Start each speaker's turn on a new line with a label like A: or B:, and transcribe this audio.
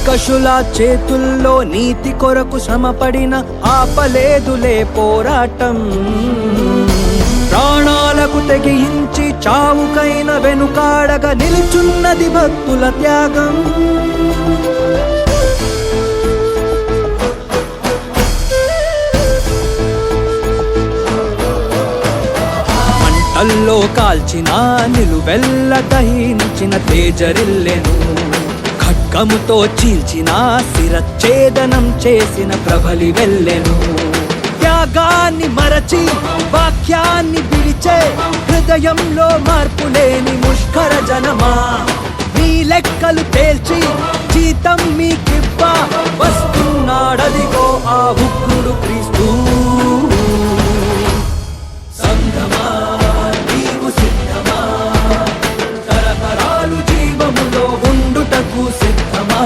A: కర్కశుల చేతుల్లో నీతి కొరకు శ్రమపడిన ఆపలేదులే పోరాటం. ప్రాణాలకు తెగించి చావుకైన వెనుకాడగా నిలుచున్నది భక్తుల త్యాగం. మంటల్లో కాల్చిన నిలువెల్ల దహించిన తేజరిల్లెను. ఖడ్గముతో చీల్చిన శిరచ్ఛేదనం చేసిన ప్రభలి వెళ్ళెను. త్యాగాన్ని మరచి వాక్యాన్ని విడిచే హృదయంలో మార్పులేని ముష్కర జనమా, మీ లెక్కలు తేల్చి జీతం మీకివ్వ వస్తున్నాడదిగో ఆ ఉగ్రుడు క్రీస్తు. సంగమా నీవు సిద్ధమా, తరతరాలు జీవములో ఉండుటకు సిద్ధమా.